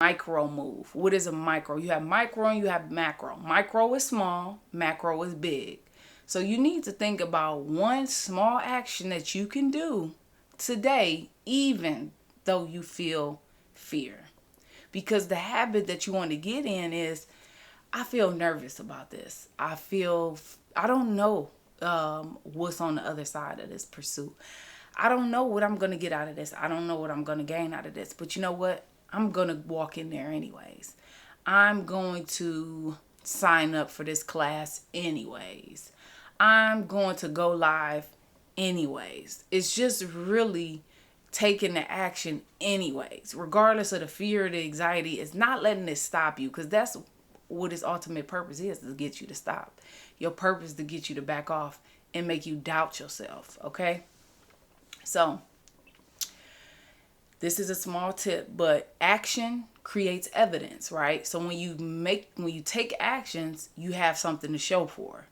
micro move. What is a micro? You have micro and you have macro. Micro is small, macro is big. So you need to think about one small action that you can do today, even though you feel fear. Because the habit that you want to get in is, I feel nervous about this. I don't know what's on the other side of this pursuit. I don't know what I'm going to get out of this. I don't know what I'm going to gain out of this. But you know what? I'm going to walk in there anyways. I'm going to sign up for this class anyways. I'm going to go live anyways. It's just really taking the action anyways, regardless of the fear or the anxiety. It's not letting it stop you, because that's what its ultimate purpose is to get you to stop. Your purpose is to get you to back off and make you doubt yourself, okay? So this is a small tip, but action creates evidence, right? So when you take actions, you have something to show for.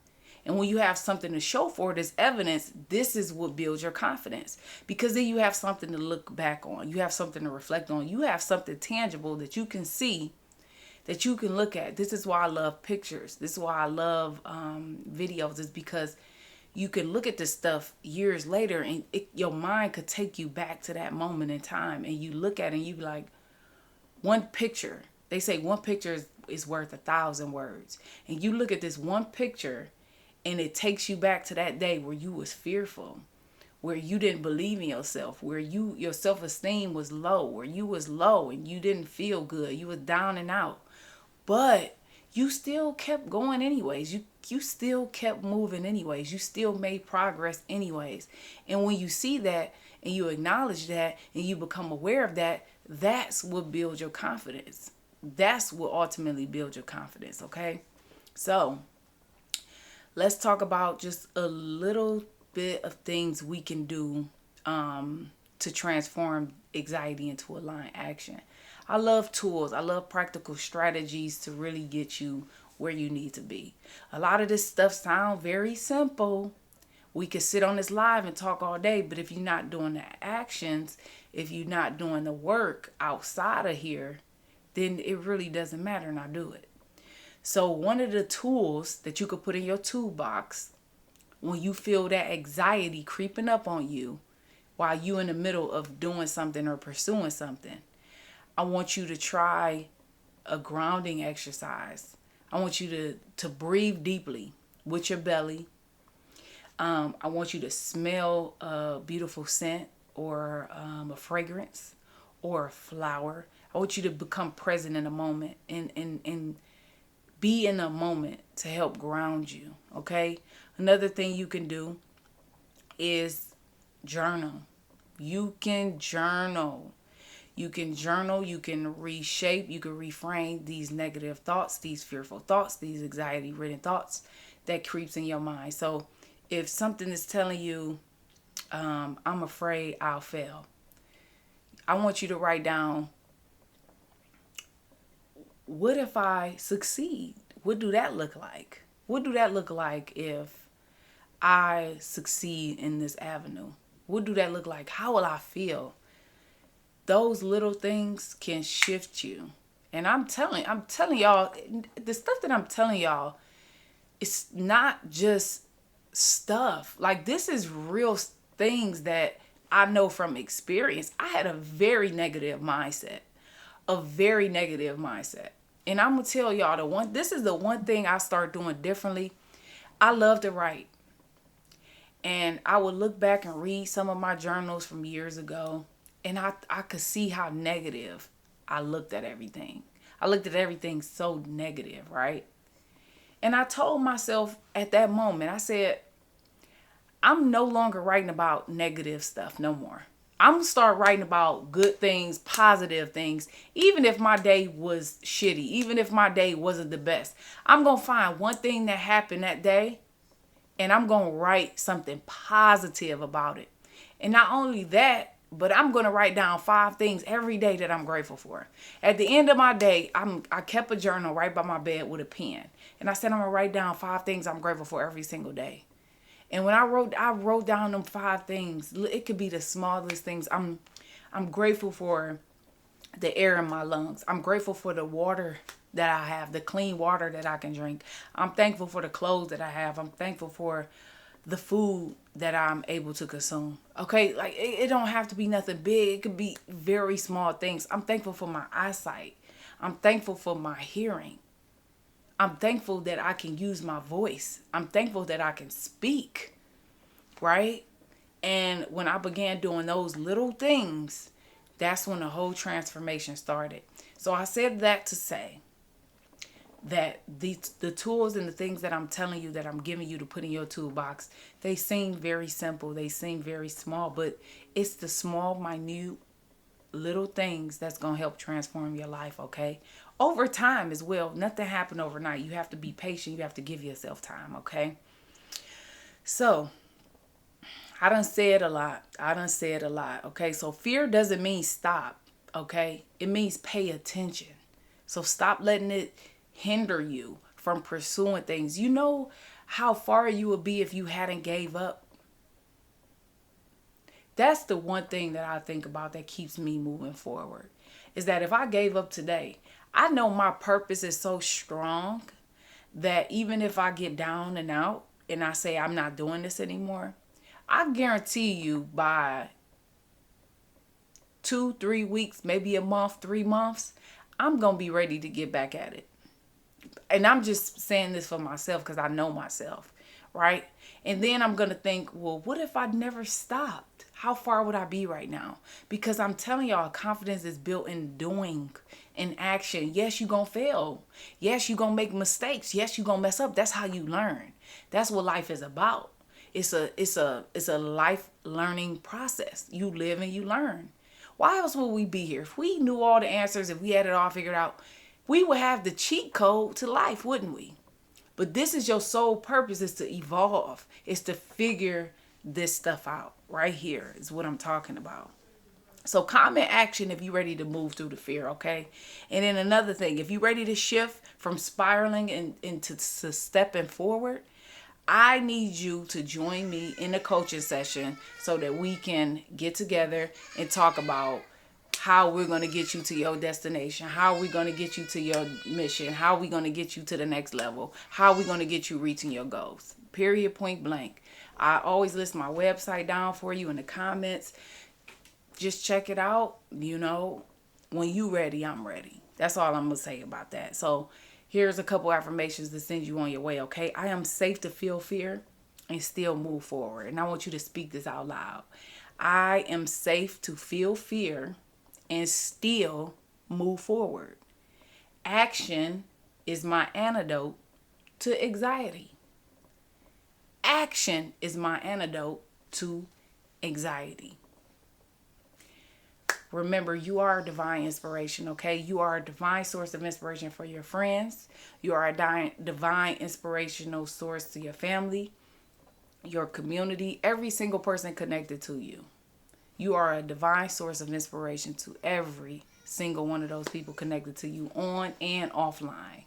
And when you have something to show for, this evidence, this is what builds your confidence. Because then you have something to look back on. You have something to reflect on. You have something tangible that you can see, that you can look at. This is why I love pictures. This is why I love videos, is because you can look at this stuff years later and your mind could take you back to that moment in time. And you look at it and you be like, one picture, they say one picture is worth 1,000 words. And you look at this one picture and it takes you back to that day where you was fearful, where you didn't believe in yourself, where your self-esteem was low, where you was low and you didn't feel good. You was down and out. But you still kept going anyways. You still kept moving anyways. You still made progress anyways. And when you see that and you acknowledge that and you become aware of that, that's what builds your confidence. That's what ultimately builds your confidence, okay? So let's talk about just a little bit of things we can do to transform anxiety into aligned action. I love tools. I love practical strategies to really get you where you need to be. A lot of this stuff sounds very simple. We could sit on this live and talk all day, but if you're not doing the actions, if you're not doing the work outside of here, then it really doesn't matter. Now do it. So one of the tools that you could put in your toolbox when you feel that anxiety creeping up on you while you're in the middle of doing something or pursuing something, I want you to try a grounding exercise. I want you to breathe deeply with your belly. I want you to smell a beautiful scent or a fragrance or a flower. I want you to become present in a moment and be in a moment to help ground you, okay? Another thing you can do is journal. You can journal. You can journal, you can reshape, you can reframe these negative thoughts, these fearful thoughts, these anxiety-ridden thoughts that creeps in your mind. So if something is telling you, I'm afraid I'll fail, I want you to write down, what if I succeed? What do that look like? What do that look like if I succeed in this avenue? What do that look like? How will I feel? Those little things can shift you. And I'm telling y'all, the stuff that I'm telling y'all, it's not just stuff. Like, this is real things that I know from experience. I had a very negative mindset. And I'm going to tell y'all, this is the one thing I start doing differently. I love to write. And I would look back and read some of my journals from years ago. And I could see how negative I looked at everything. I looked at everything so negative, right? And I told myself at that moment, I said, I'm no longer writing about negative stuff no more. I'm going to start writing about good things, positive things, even if my day was shitty, even if my day wasn't the best. I'm going to find one thing that happened that day, and I'm going to write something positive about it. And not only that, but I'm going to write down 5 things every day that I'm grateful for. At the end of my day, I kept a journal right by my bed with a pen. And I said I'm going to write down 5 things I'm grateful for every single day. And when I wrote down them 5 things. It could be the smallest things. I'm grateful for the air in my lungs. I'm grateful for the water that I have, the clean water that I can drink. I'm thankful for the clothes that I have. I'm thankful for the food that I'm able to consume. Okay, like it don't have to be nothing big. It could be very small things. I'm thankful for my eyesight. I'm thankful for my hearing. I'm thankful that I can use my voice. I'm thankful that I can speak, right? And when I began doing those little things, that's when the whole transformation started. So I said that to say that the tools and the things that I'm telling you, that I'm giving you to put in your toolbox, they seem very simple. They seem very small, but it's the small, minute, little things that's going to help transform your life, okay? Over time as well. Nothing happened overnight. You have to be patient. You have to give yourself time, okay? So, I done said a lot. Okay? So, fear doesn't mean stop, okay? It means pay attention. So, stop letting it hinder you from pursuing things. You know how far you would be if you hadn't gave up? That's the one thing that I think about that keeps me moving forward. Is that if I gave up today, I know my purpose is so strong that even if I get down and out and I say I'm not doing this anymore, I guarantee you by 2-3 weeks, maybe a month, 3 months, I'm going to be ready to get back at it. And I'm just saying this for myself because I know myself, right? And then I'm going to think, well, what if I never stopped? How far would I be right now? Because I'm telling y'all, confidence is built in doing, in action. Yes, you're going to fail. Yes, you're going to make mistakes. Yes, you're going to mess up. That's how you learn. That's what life is about. It's a life learning process. You live and you learn. Why else would we be here? If we knew all the answers, if we had it all figured out, we would have the cheat code to life, wouldn't we? But this is your sole purpose, is to evolve. It's to figure this stuff out. Right here is what I'm talking about. So comment action if you're ready to move through the fear, okay? And then another thing, if you're ready to shift from spiraling into stepping forward, I need you to join me in a coaching session so that we can get together and talk about how we're going to get you to your destination, how we're going to get you to your mission, how we're going to get you to the next level, how we're going to get you reaching your goals. Period, point blank. I always list my website down for you in the comments. Just check it out. You know, when you ready, I'm ready. That's all I'm going to say about that. So here's a couple affirmations to send you on your way, okay? I am safe to feel fear and still move forward. And I want you to speak this out loud. I am safe to feel fear and still move forward. Action is my antidote to anxiety. Action is my antidote to anxiety. Remember, you are a divine inspiration, okay? You are a divine source of inspiration for your friends. You are a divine inspirational source to your family, your community, every single person connected to you. You are a divine source of inspiration to every single one of those people connected to you on and offline.